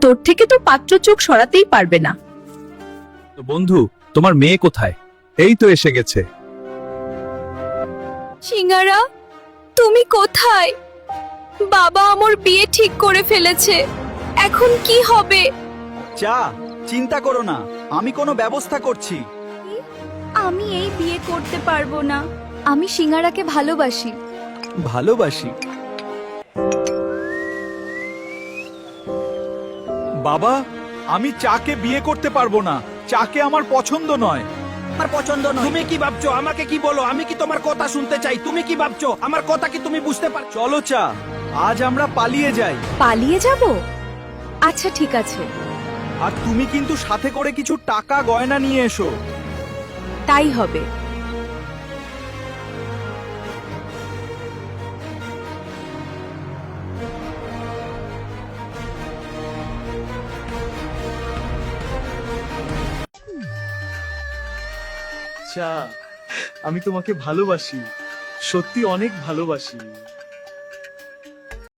তোর থেকে তো পাত্র চোখ সরাতেই পারবে না। তো বন্ধু, তোমার মেয়ে কোথায়? এই তো এসে গেছে। সিঙ্গারা, তুমি কোথায়? বাবা আমার বিয়ে ঠিক করে ফেলেছে, এখন কি হবে? চা, চিন্তা করো না, আমি কোনো ব্যবস্থা করছি। আমি এই বিয়ে করতে পারবো না, আমি সিঙ্গারাকে ভালোবাসি। ভালোবাসি? বাবা, আমি চাকে বিয়ে করতে পারবো না, চাকে আমার পছন্দ নয়। আমার পছন্দ নয়। তুমি কি ভাবছো? আমাকে কি বলো? আমি কি তোমার কথা শুনতে চাই? তুমি কি ভাবছো? আমার কথা কি তুমি বুঝতে পারছো? চলো চা, আজ আমরা পালিয়ে যাই। পালিয়ে যাব? আচ্ছা ঠিক আছে। আর তুমি কিন্তু সাথে করে কিছু টাকা গয়না নিয়ে এসো। তাই হবে। চা, আমি তোমাকে ভালোবাসি, সত্যি অনেক ভালোবাসি।